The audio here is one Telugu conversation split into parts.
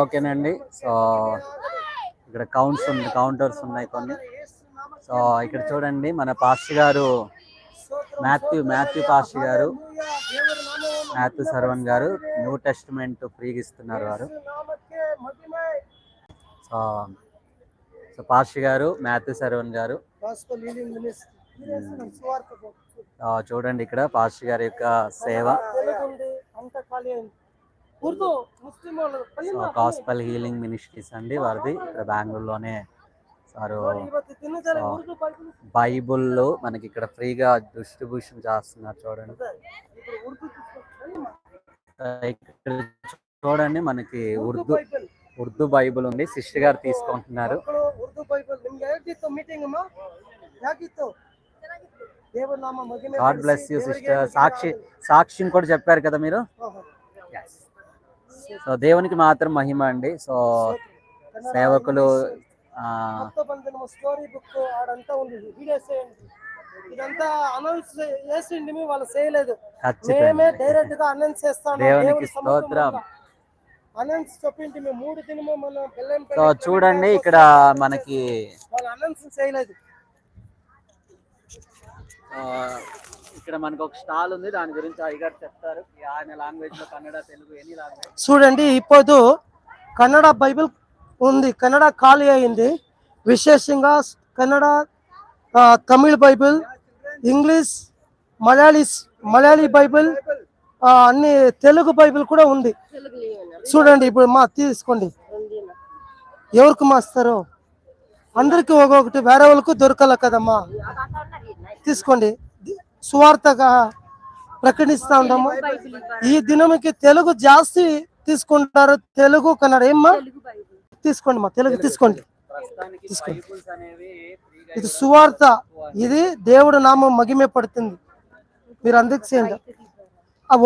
ఓకేనండి. సో ఇక్కడ కౌంటర్స్ ఉన్నాయి కొన్ని. సో ఇక్కడ చూడండి మన పాస్టర్ గారు మాథ్యూ పాస్టర్ గారు, మాథ్యూ సర్వన్ గారు న్యూ టెస్టిమెంట్ ఫ్రీగా ఇస్తున్నారు వారు. సో సో పాస్టర్ గారు మాథ్యూ సర్వన్ గారు చూడండి ఇక్కడ పాస్టర్ గారి యొక్క సేవ. గాస్పెల్ హీలింగ్ మినిస్ట్రీస్ అండి వారిది, ఇక్కడ బెంగళూరులోనే. సారు బైబుల్ మనకి ఇక్కడ ఫ్రీగా డిస్ట్రిబ్యూషన్ చేస్తున్నారు చూడండి. ఇక్కడ చూడండి మనకి ఉర్దూ బైబుల్ ఉంది, సిస్టర్ గారు తీసుకుంటున్నారు. God bless you sister. సాక్షిని కూడా చెప్పారు కదా మీరు. సో దేవునికి మాత్రం మహిమ అండి. సో సేవకులు స్టోరీ బుక్ ఆడంతా ఉంది, ఇదంతా అనౌన్స్ చేసిండి వాళ్ళు చేయలేదు, మేమే డైరెక్ట్ గా అనౌన్స్ చేస్తాం. దేవునికి స్తోత్రం. అనౌన్స్ చెప్పింది మేము 3 దినము మనం బెల్లం. సో చూడండి ఇక్కడ మనకి వాళ్ళు అనౌన్స్ చేయలేదు. ఇక్కడ మనకు ఒక స్టాల్ ఉంది, దాని గురించి అయ్యగారు చెప్తారు. ఆయన లాంగ్వేజ్ లో కన్నడ, తెలుగు, ఎనీ లాంగ్వేజ్. చూడండి ఇప్పుడు కన్నడ బైబిల్ ఉంది, కన్నడ ఖాళీ అయింది. విశేషంగా Kannada, Tamil Bible, English, Malayali Bible, అన్ని తెలుగు బైబిల్ కూడా ఉంది. చూడండి ఇప్పుడు తీసుకోండి, ఎవరికి మాస్తారు అందరికి ఒక్కొక్కటి, వేరే వాళ్ళకు దొరకాల కదమ్మా. తీసుకోండి, సువార్తగా ప్రకటిస్తా ఉంటాము. ఈ దినంకి తెలుగు జాస్తి తీసుకుంటారు, తెలుగు కన్నడ. ఏమ్మా తీసుకోండి మా, తెలుగు తీసుకోండి. ఇది సువార్త, ఇది దేవుడు నామం మహిమే పడుతుంది. మీరు అందరికి చేయండి.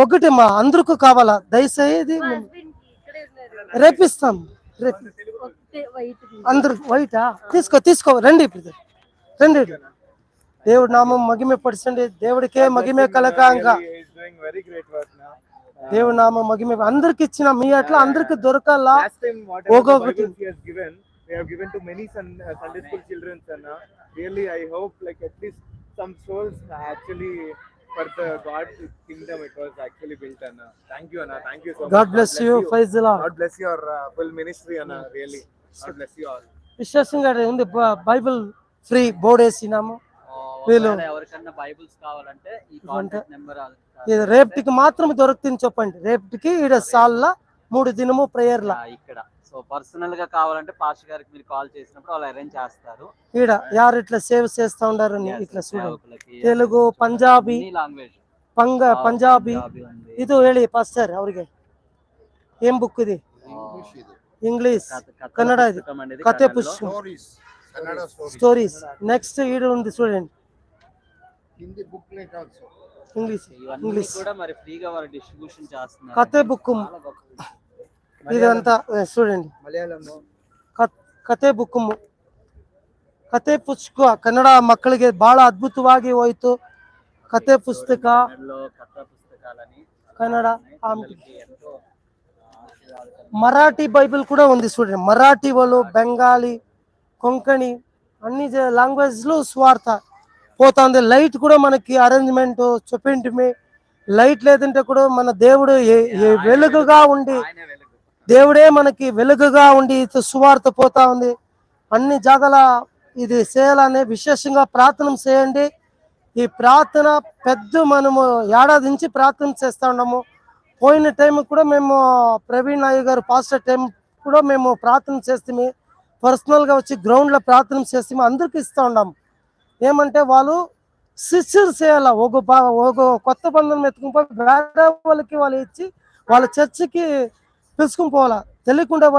ఒకటి మా అందరికి కావాలా, దయచేసి రేపిస్తాం. అందరు వైటా తీసుకో రండి, రండి. దేవుడు నామం మహిమే పరచండి, దేవుడికే మహిమే కలకాంగా. దేవుడు నామం మహిమే అందరికి ఇచ్చిన మీ అట్లా అందరికి దొరకాలా ఒక్కొక్కటి. They have given to many Sunday school children, and really I hope like at least some souls actually for the God's kingdom it was actually built. And thank you Anna, thank you so much. God bless you. Faizala, God bless your full ministry Anna, really God bless you all. విశ్వాసంగా ఉంది బైబిల్ ఫ్రీ బోర్డు వేసినాము. వీళ్ళు ఎవరికన్నా బైబిల్స్ కావాలంటే ఈ కాంటాక్ట్ నెంబర్ ఇది రేపటికి మాత్రం దొరుకుతుంది చెప్పండి. రేపటికి ఈడ సాల్లా 3 దినము ప్రేయర్లా ఇక్కడ. సో పర్సనల్ గా కావాలంటే పాస్టర్ గారికి మీరు కాల్ చేసినప్పుడు వాళ్ళు అరేంజ్ చేస్తారు. ఈడ యారు ఇట్లా సేవ్ చేస్తా ఉండారు. ఇట్లా చూడండి, తెలుగు, పంజాబీ లాంగ్వేజ్, పంజాబీ. ఇది ಹೇಳಿ ಪಾಸ್ಟರ್ ಅವರಿಗೆ ఏం బుక్ ఇది? ఇంగ్లీష్, కన్నడ. ఇది కథೆ పుస్తకం, స్టోరీస్. నెక్స్ట్ ఈడ ఉంది చూడండి, హిందీ బుక్లెట్ ఆల్సో, ఇంగ్లీష్ కూడా మరి ఫ్రీగా వారు డిస్ట్రిబ్యూషన్ చేస్తున్నారు. కథೆ బుక్ ಇದಂತ ಸ್ಟೂಡೆಂಟ್ ಕತೆ ಬುಕ್, ಕತೆ ಪುಸ್ತಕ ಕನ್ನಡ ಮಕ್ಕಳಿಗೆ ಬಹಳ ಅದ್ಭುತವಾಗಿ ಹೋಯ್ತು. ಕತೆ ಪುಸ್ತಕ ಕನ್ನಡ. మరాఠీ బైబిల్ కూడా ఉంది చూడండి. మరాఠీ వాళ్ళు, బెంగాలీ, కొంకణి అన్ని లాంగ్వేజ్ లో స్వార్థ పోతా ఉంది. లైట్ కూడా మనకి అరేంజ్మెంట్ చెప్పింటి. లైట్ లేదంటే కూడా మన దేవుడు వెలుగుగా ఉండి, దేవుడే మనకి వెలుగుగా ఉండి సువార్త పోతా ఉంది. అన్ని జాగాల ఇది చేయాలనే విశేషంగా ప్రార్థన చేయండి. ఈ ప్రార్థన పెద్ద మనము ఏడాది నుంచి ప్రార్థన చేస్తా ఉన్నాము. పోయిన టైం కూడా మేము ప్రవీణ్ నాయక్ గారు పాస్టర్ టైం కూడా మేము ప్రార్థన చేస్తే పర్సనల్గా వచ్చి గ్రౌండ్లో ప్రార్థన చేస్తే అందరికి ఇస్తూ ఉన్నాము. ఏమంటే వాళ్ళు సిస్టర్ చేయాల, ఒక కొత్త బంధం ఎత్తుకుని వేరే వాళ్ళకి వాళ్ళు ఇచ్చి వాళ్ళ చర్చికి పిలుచుకుని పోవాలా. తెలియకుండా వాళ్ళకి